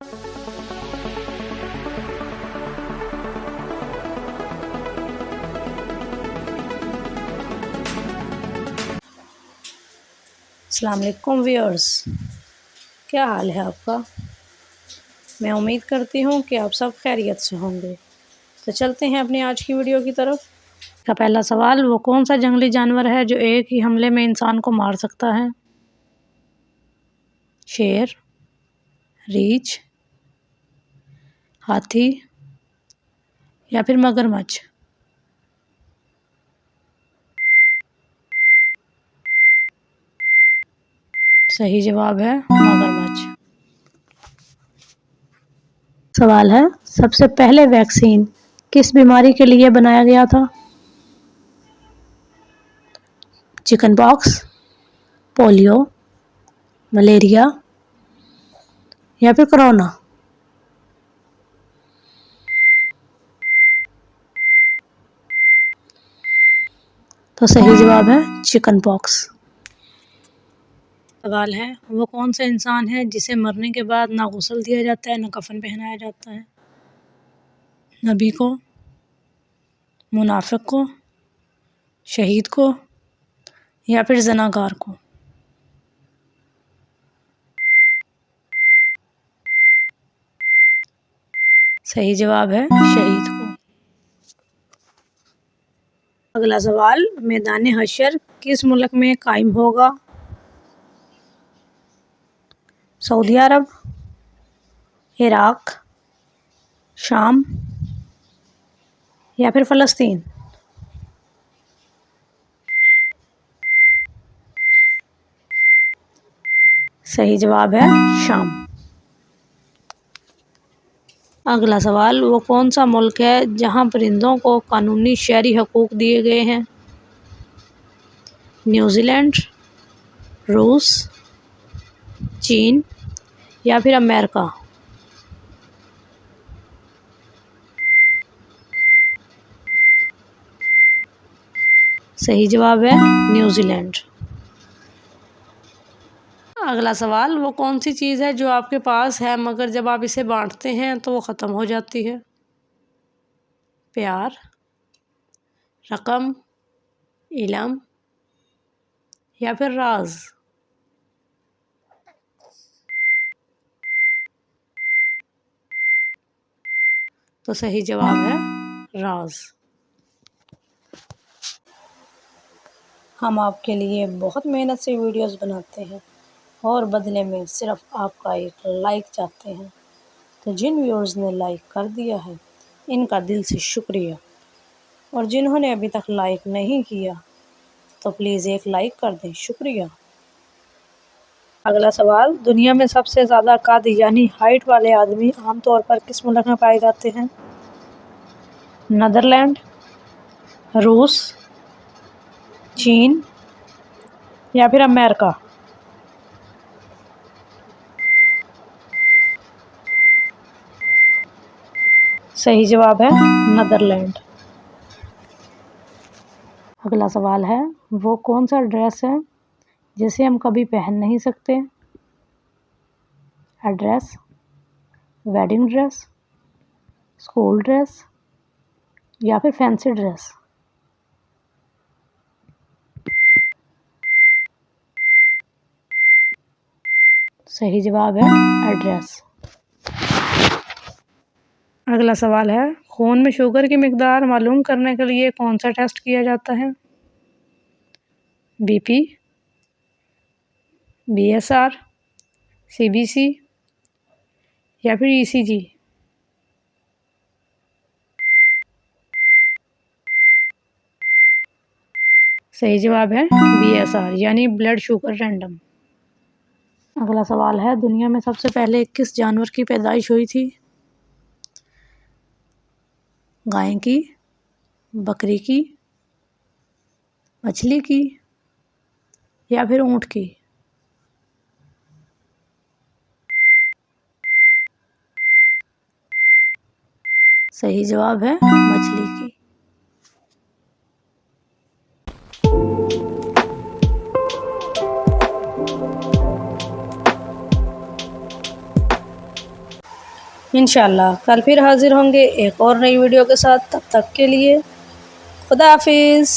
अस्सलाम वालेकुम व्यूअर्स, क्या हाल है आपका। मैं उम्मीद करती हूँ कि आप सब खैरियत से होंगे। तो चलते हैं अपनी आज की वीडियो की तरफ। का पहला सवाल, वो कौन सा जंगली जानवर है जो एक ही हमले में इंसान को मार सकता है। शेर, रीछ, हाथी या फिर मगरमच्छ। सही जवाब है मगरमच्छ। सवाल है, सबसे पहले वैक्सीन किस बीमारी के लिए बनाया गया था। चिकन पॉक्स, पोलियो, मलेरिया या फिर कोरोना। तो सही जवाब है चिकन पॉक्स। सवाल है, वो कौन सा इंसान है जिसे मरने के बाद ना गुस्ल दिया जाता है ना कफन पहनाया जाता है। नबी को, मुनाफिक को, शहीद को या फिर जनाकार को। सही जवाब है शहीद को। अगला सवाल, मैदान हशर किस मुल्क में कायम होगा। सऊदी अरब, इराक, शाम या फिर फ़लस्तीन। सही जवाब है शाम। अगला सवाल, वो कौन सा मुल्क है जहां परिंदों को कानूनी शहरी हकूक दिए गए हैं। न्यूजीलैंड, रूस, चीन या फिर अमेरिका। सही जवाब है न्यूजीलैंड। अगला सवाल, वो कौन सी चीज़ है जो आपके पास है मगर जब आप इसे बांटते हैं तो वो ख़त्म हो जाती है। प्यार, रकम, इलम या फिर राज। तो सही जवाब है राज। हम आपके लिए बहुत मेहनत से वीडियोस बनाते हैं और बदले में सिर्फ आपका एक लाइक चाहते हैं। तो जिन व्यूअर्स ने लाइक कर दिया है इनका दिल से शुक्रिया, और जिन्होंने अभी तक लाइक नहीं किया तो प्लीज़ एक लाइक कर दें, शुक्रिया। अगला सवाल, दुनिया में सबसे ज़्यादा कद यानी हाइट वाले आदमी आमतौर पर किस मुल्क में पाए जाते हैं। नीदरलैंड, रूस, चीन या फिर अमेरिका। सही जवाब है नीदरलैंड। अगला सवाल है, वो कौन सा ड्रेस है जिसे हम कभी पहन नहीं सकते। Address, wedding dress, school dress या फिर फैंसी ड्रेस। सही जवाब है एड्रेस। अगला सवाल है, खून में शुगर की मिकदार मालूम करने के लिए कौन सा टेस्ट किया जाता है। बीपी, बीएसआर, सीबीसी या फिर ईसीजी। सही जवाब है बीएसआर यानी ब्लड शुगर रैंडम। अगला सवाल है, दुनिया में सबसे पहले किस जानवर की पैदाइश हुई थी। गाय की, बकरी की, मछली की या फिर ऊँट की। सही जवाब है मछली की। इंशाल्लाह कल फिर हाज़िर होंगे एक और नई वीडियो के साथ। तब तक के लिए खुदा हाफिज़।